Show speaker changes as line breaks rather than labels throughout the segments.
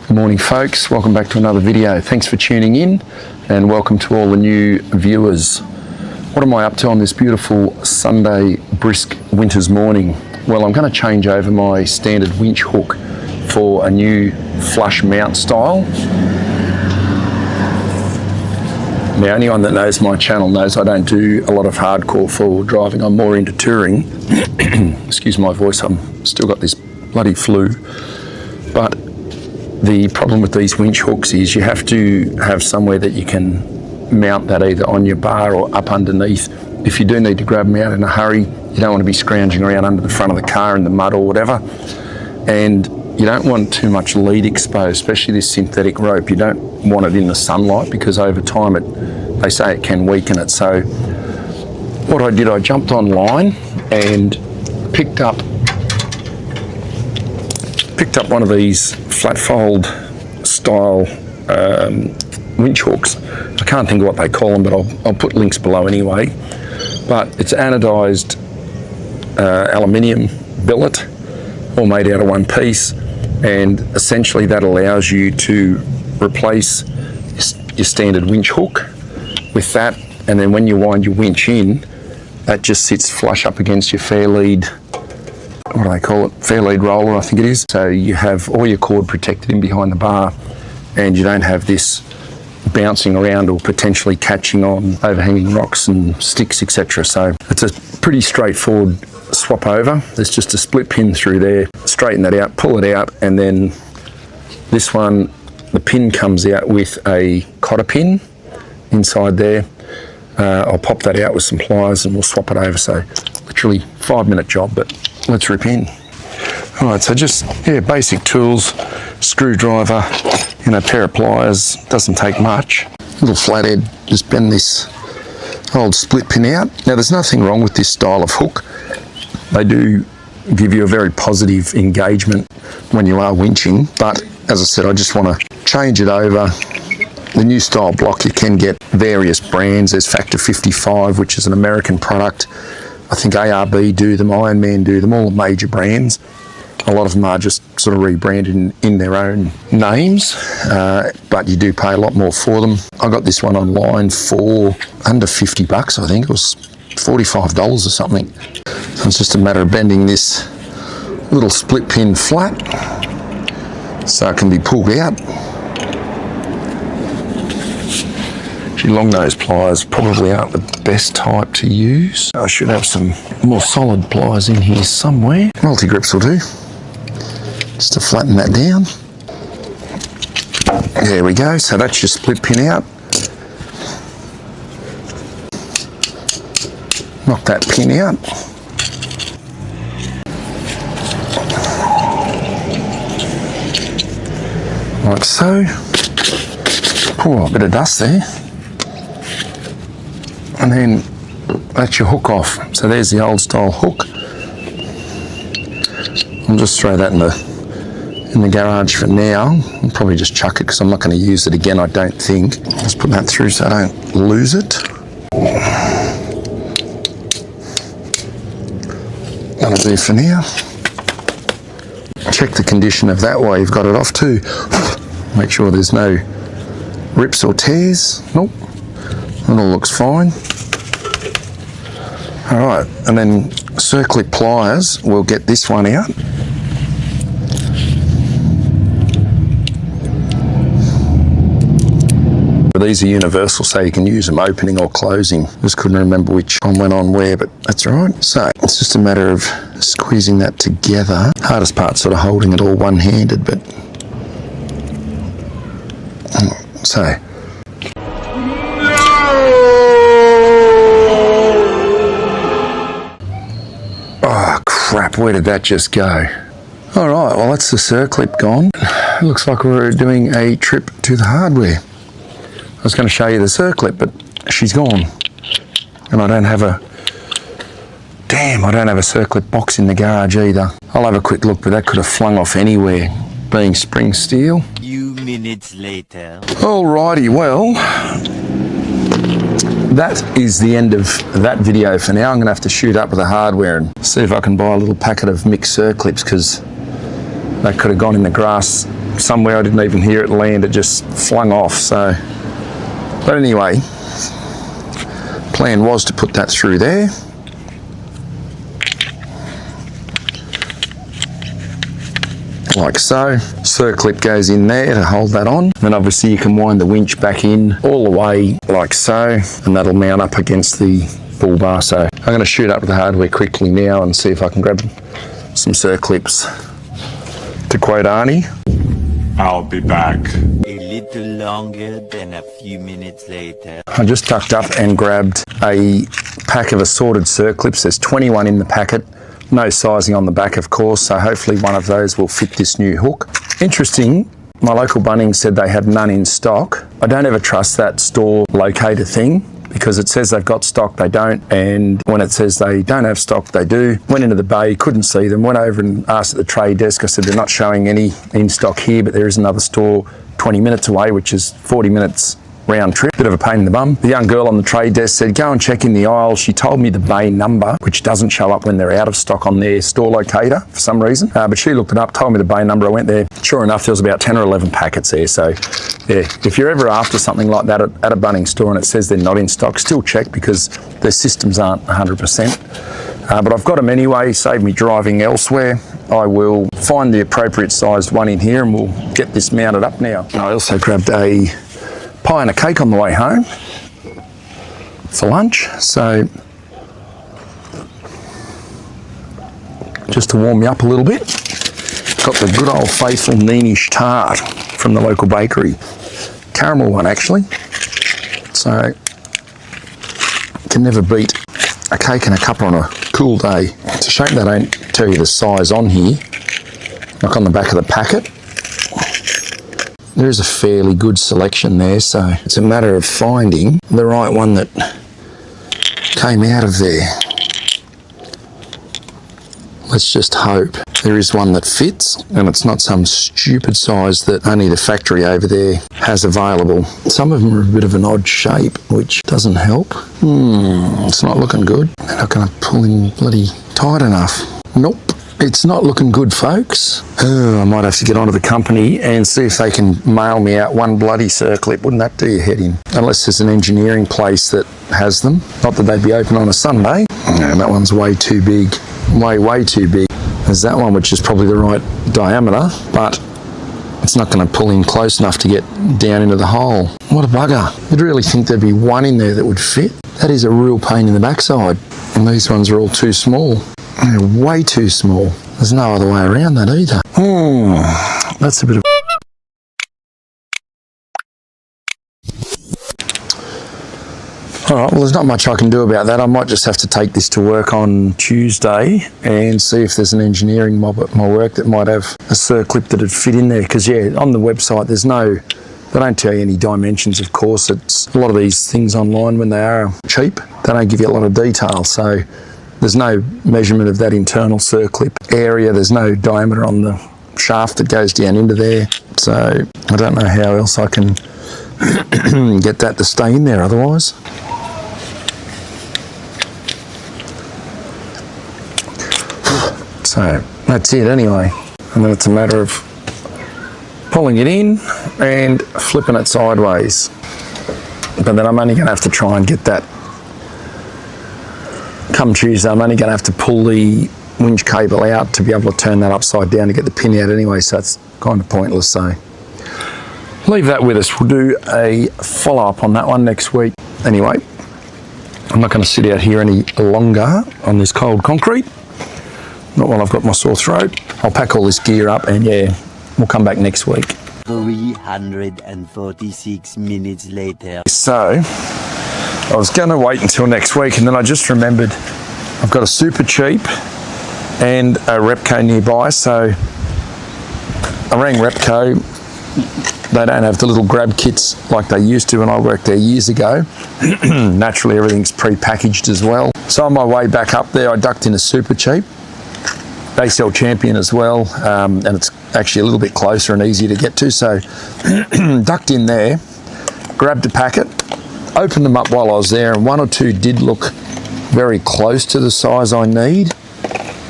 Good morning folks, welcome back to another video. Thanks for tuning in and welcome to all the new viewers. What am I up to on this beautiful Sunday brisk winter's morning? Well, I'm going to change over my standard winch hook for a new flush mount style. Now, anyone that knows my channel knows I don't do a lot of hardcore four-wheel driving. I'm more into touring. Excuse my voice, I'm still got this bloody flu. But the problem with these winch hooks is you have to have somewhere that you can mount that either on your bar or up underneath. If you do need to grab them out in a hurry, you don't want to be scrounging around under the front of the car in the mud or whatever. And you don't want too much lead exposed, especially this synthetic rope. You don't want it in the sunlight because over time they say it can weaken it. So what I did, I jumped online and picked up one of these flat fold style winch hooks. I can't think of what they call them, but I'll put links below anyway. But it's anodized aluminium billet, all made out of one piece, and essentially that allows you to replace your standard winch hook with that, and then when you wind your winch in, that just sits flush up against your fair lead, what do they call it? Fair lead roller, I think it is. So you have all your cord protected in behind the bar and you don't have this bouncing around or potentially catching on overhanging rocks and sticks, etc. So it's a pretty straightforward swap over. There's just a split pin through there. Straighten that out, pull it out, and then this one, the pin comes out with a cotter pin inside there. I'll pop that out with some pliers and we'll swap it over. So literally 5-minute job, but let's rip in. All right, so just, basic tools, screwdriver, a pair of pliers, doesn't take much. Little flathead, just bend this old split pin out. Now there's nothing wrong with this style of hook. They do give you a very positive engagement when you are winching, but as I said, I just want to change it over. The new style block, you can get various brands. There's Factor 55, which is an American product. I think ARB do them, Ironman do them, all the major brands. A lot of them are just sort of rebranded in their own names, but you do pay a lot more for them. I got this one online for under 50 bucks, I think. It was $45 or something. So it's just a matter of bending this little split pin flat so it can be pulled out. Long nose pliers probably aren't the best type to use. I should have some more solid pliers in here somewhere. Multi-grips will do, just to flatten that down. There we go, so that's your split pin out. Knock that pin out. Like so. Oh, a bit of dust there. And then that's your hook off. So there's the old style hook. I'll just throw that in the garage for now. I'll probably just chuck it because I'm not going to use it again, I don't think. Just put that through so I don't lose it. That'll do for now. Check the condition of that while you've got it off too. Make sure there's no rips or tears. Nope. It all looks fine. All right, and then circlip pliers, we'll get this one out. These are universal, so you can use them opening or closing. Just couldn't remember which one went on where, but that's all right. So it's just a matter of squeezing that together. Hardest part sort of holding it all one-handed, but so. Oh crap, where did that just go? All right, well that's the circlip gone. It looks like we're doing a trip to the hardware. I was going to show you the circlip, but she's gone. And I don't have a circlip box in the garage either. I'll have a quick look, but that could have flung off anywhere, being spring steel.
Few minutes later.
Alrighty, well, that is the end of that video for now. I'm going to have to shoot up with the hardware and see if I can buy a little packet of mixed circlips, because they could have gone in the grass somewhere. I didn't even hear it land. It just flung off. So, but anyway, plan was to put that through there. Like so. Circlip goes in there to hold that on. Then obviously you can wind the winch back in all the way like so, and that'll mount up against the bull bar. So I'm going to shoot up to the hardware quickly now and see if I can grab some circlips. To quote Arnie,
I'll be back.
A little longer than a few minutes later.
I just tucked up and grabbed a pack of assorted circlips. There's 21 in the packet. No sizing on the back, of course, so hopefully one of those will fit this new hook. Interesting, my local Bunnings said they had none in stock. I don't ever trust that store locator thing because it says they've got stock, they don't, and when it says they don't have stock, they do. Went into the bay, couldn't see them, went over and asked at the trade desk. I said they're not showing any in stock here, but there is another store 20 minutes away, which is 40 minutes round trip. Bit of a pain in the bum. The young girl on the trade desk said, go and check in the aisle. She told me the bay number, which doesn't show up when they're out of stock on their store locator for some reason. But she looked it up, told me the bay number. I went there. Sure enough, there was about 10 or 11 packets there. So yeah, if you're ever after something like that at a Bunnings store and it says they're not in stock, still check because their systems aren't 100%. But I've got them anyway, save me driving elsewhere. I will find the appropriate sized one in here and we'll get this mounted up now. I also grabbed a pie and a cake on the way home for lunch, so just to warm me up a little bit. Got the good old faithful Neenish tart from the local bakery, caramel one actually, so can never beat a cake and a cuppa on a cool day. It's a shame they don't tell you the size on here, like on the back of the packet. There is a fairly good selection there, so it's a matter of finding the right one that came out of there. Let's just hope there is one that fits and it's not some stupid size that only the factory over there has available. Some of them are a bit of an odd shape, which doesn't help. It's not looking good. They're not going to pull in bloody tight enough. Nope. It's not looking good, folks. Oh, I might have to get onto the company and see if they can mail me out one bloody circlip. Wouldn't that do your head in? Unless there's an engineering place that has them. Not that they'd be open on a Sunday. No, that one's way too big. Way too big. There's that one, which is probably the right diameter, but it's not going to pull in close enough to get down into the hole. What a bugger. You'd really think there'd be one in there that would fit. That is a real pain in the backside. And these ones are all too small. They're way too small. There's no other way around that either. That's a bit of... Alright, well there's not much I can do about that. I might just have to take this to work on Tuesday and see if there's an engineering mob at my work that might have a circlip that'd fit in there. Because yeah, on the website there's no... They don't tell you any dimensions, of course. It's a lot of these things online, when they are cheap, they don't give you a lot of detail. So there's no measurement of that internal circlip area. There's no diameter on the shaft that goes down into there. So I don't know how else I can get that to stay in there otherwise. So that's it anyway. And then it's a matter of pulling it in and flipping it sideways. But then I'm only going to have to try and get that. Come Tuesday, I'm only going to have to pull the winch cable out to be able to turn that upside down to get the pin out anyway, so it's kind of pointless. So leave that with us. We'll do a follow-up on that one next week. Anyway, I'm not going to sit out here any longer on this cold concrete. Not while I've got my sore throat. I'll pack all this gear up and yeah, we'll come back next week.
346 minutes later.
So, I was going to wait until next week and then I just remembered I've got a Super Cheap and a Repco nearby, so I rang Repco. They don't have the little grab kits like they used to when I worked there years ago. Naturally, everything's pre-packaged as well. So on my way back up there, I ducked in a Super Cheap. They sell Champion as well, and it's actually a little bit closer and easier to get to. So ducked in there, grabbed a packet, opened them up while I was there, and one or two did look very close to the size I need.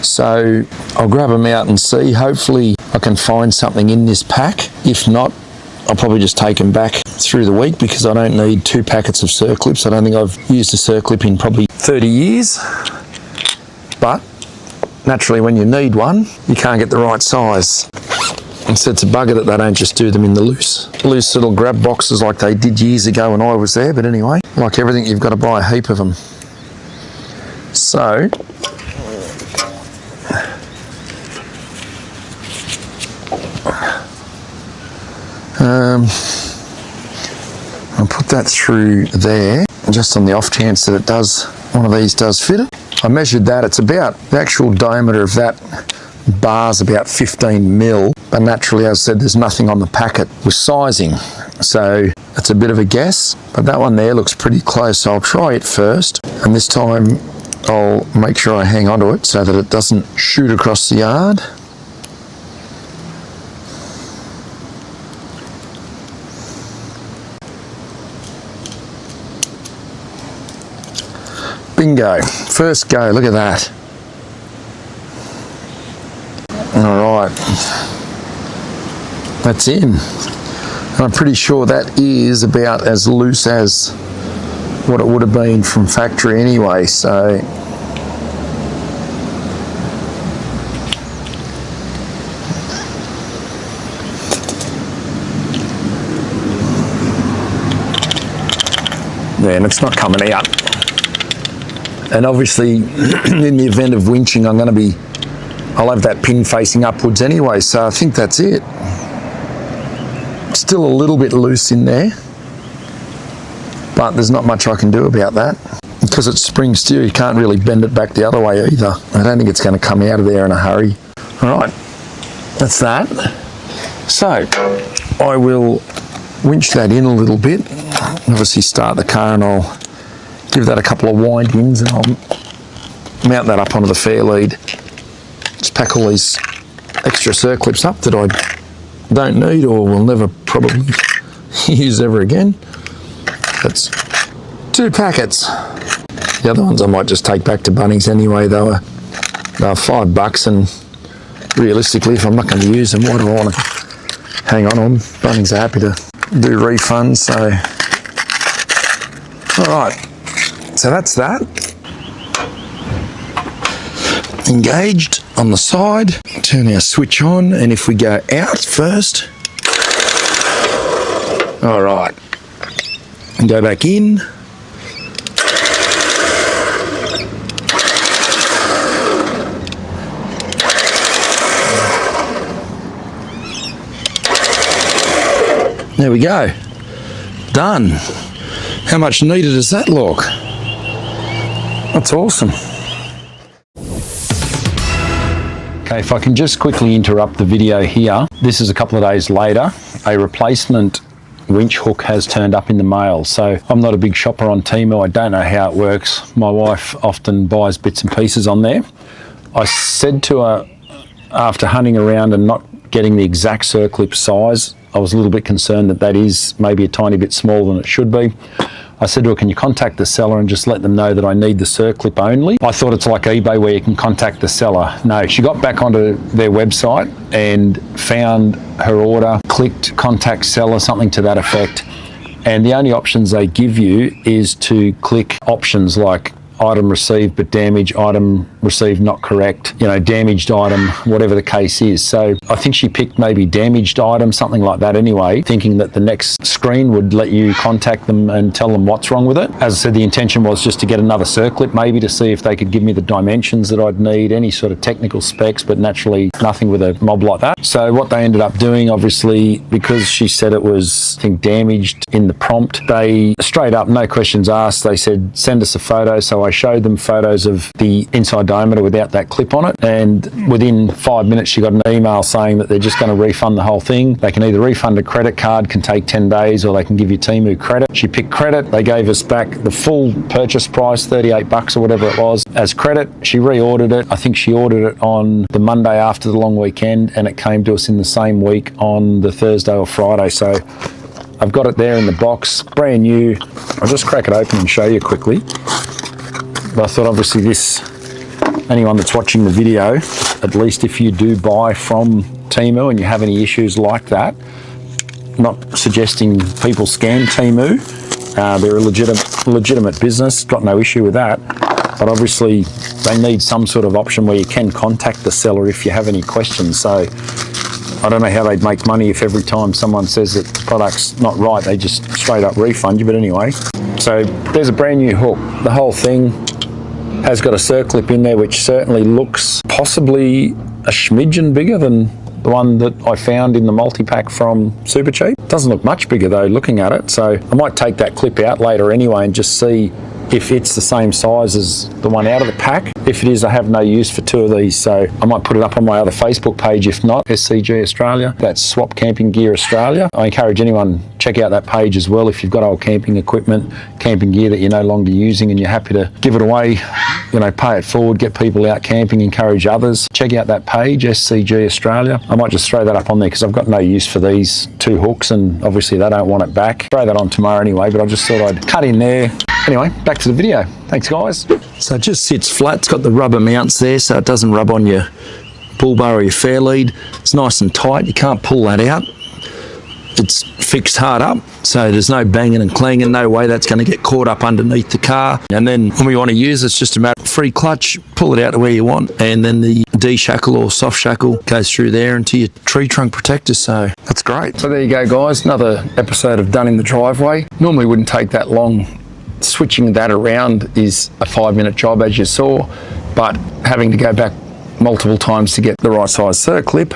So I'll grab them out and see. Hopefully I I can find something in this pack. If not, I'll probably just take them back through the week because I don't need 2 packets of circlips. I don't think I've used a circlip in probably 30 years. But naturally, when you need one, you can't get the right size. And so it's a bugger that they don't just do them in the loose little grab boxes like they did years ago when I was there. But anyway, like everything, you've got to buy a heap of them. So, I'll put that through there, just on the off chance that it does, one of these does fit it. I measured that, it's about, the actual diameter of that bar's about 15 mil, but naturally, as I said, there's nothing on the packet with sizing, so it's a bit of a guess, but that one there looks pretty close, so I'll try it first, and this time I'll make sure I hang onto it so that it doesn't shoot across the yard. Bingo, first go, look at that. All right, that's in. And I'm pretty sure that is about as loose as what it would have been from factory anyway, so. Yeah, and it's not coming out. And obviously, in the event of winching, I'll have that pin facing upwards anyway, so I think that's it. Still a little bit loose in there, but there's not much I can do about that. Because it's spring steel, you can't really bend it back the other way either. I don't think it's going to come out of there in a hurry. All right, that's that. So, I will winch that in a little bit, obviously start the car, and I'll give that a couple of wind-ins, and I'll mount that up onto the fair lead. Just pack all these extra circlips up that I don't need or will never probably use ever again. That's 2 packets. The other ones I might just take back to Bunnings anyway. They were $5, and realistically, if I'm not going to use them, why do I want to hang on to them? Bunnings are happy to do refunds, so. All right. So that's that. Engaged on the side. Turn our switch on, and if we go out first. All right. And go back in. There we go. Done. How much neater does that look? That's awesome. Okay, if I can just quickly interrupt the video here. This is a couple of days later. A replacement winch hook has turned up in the mail. So I'm not a big shopper on Temu. I don't know how it works. My wife often buys bits and pieces on there. I said to her, after hunting around and not getting the exact circlip size, I was a little bit concerned that is maybe a tiny bit smaller than it should be. I said to her, can you contact the seller and just let them know that I need the circlip only? I thought it's like eBay where you can contact the seller. No, she got back onto their website and found her order, clicked contact seller, something to that effect. And the only options they give you is to click options like item received but damaged, item received not correct, damaged item, whatever the case is. So I think she picked maybe damaged item, something like that anyway, thinking that the next screen would let you contact them and tell them what's wrong with it. As I said, the intention was just to get another circlip maybe to see if they could give me the dimensions that I'd need, any sort of technical specs, but naturally nothing with a mob like that. So what they ended up doing, obviously, because she said it was, I think, damaged in the prompt, they straight up, no questions asked, they said, send us a photo. So I showed them photos of the inside diameter without that clip on it, and within 5 minutes she got an email saying that they're just going to refund the whole thing. They can either refund a credit card, can take 10 days, or they can give you Temu credit. She picked credit. They gave us back the full purchase price, $38 or whatever it was, as credit. She reordered it. I think she ordered it on the Monday after the long weekend, and it came to us in the same week on the Thursday or Friday. So I've got it there in the box, brand new. I'll just crack it open and show you quickly. But I thought obviously anyone that's watching the video, at least if you do buy from Temu and you have any issues like that, not suggesting people scam Temu. They're a legitimate business, got no issue with that. But obviously they need some sort of option where you can contact the seller if you have any questions. So I don't know how they'd make money if every time someone says that the product's not right, they just straight up refund you. But anyway, so there's a brand new hook. The whole thing has got a circlip in there, which certainly looks possibly a smidgen bigger than the one that I found in the multi-pack from Supercheap. Doesn't look much bigger though, looking at it. So I might take that clip out later anyway and just see if it's the same size as the one out of the pack. If it is, I have no use for two of these, so I might put it up on my other Facebook page. If not, SCG Australia, that's Swap Camping Gear Australia. I encourage anyone, check out that page as well if you've got old camping equipment, camping gear that you're no longer using and you're happy to give it away, you know, pay it forward, get people out camping, encourage others. Check out that page, SCG Australia. I might just throw that up on there because I've got no use for these two hooks and obviously they don't want it back. Throw that on tomorrow anyway, but I just thought I'd cut in there. Anyway, back to the video. Thanks, guys. So it just sits flat. It's got the rubber mounts there so it doesn't rub on your bull bar or your fair lead. It's nice and tight. You can't pull that out. It's fixed hard up, so there's no banging and clanging. No way that's going to get caught up underneath the car. And then when we want to use it, it's just a matter of free clutch, pull it out to where you want, and then the D-shackle or soft shackle goes through there into your tree trunk protector. So that's great. So there you go, guys. Another episode of Done in the Driveway. Normally wouldn't take that long. Switching that around is a 5-minute job, as you saw, but having to go back multiple times to get the right size circlip,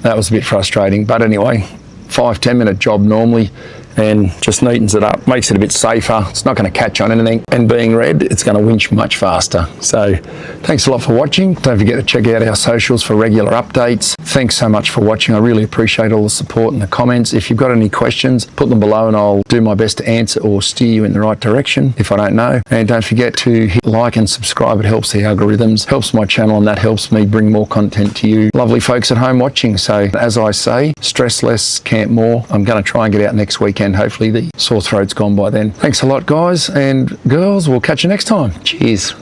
that was a bit frustrating. But anyway, 5-10 minute job normally, and just neatens it up, makes it a bit safer. It's not going to catch on anything, and being red, it's going to winch much faster. So thanks a lot for watching. Don't forget to check out our socials for regular updates. Thanks so much for watching. I really appreciate all the support and the comments. If you've got any questions, put them below and I'll do my best to answer or steer you in the right direction if I don't know. And don't forget to hit like and subscribe. It helps the algorithms, helps my channel, and that helps me bring more content to you lovely folks at home watching. So as I say, stress less, camp more. I'm going to try and get out next weekend. Hopefully the sore throat's gone by then. Thanks a lot, guys and girls. We'll catch you next time. Cheers.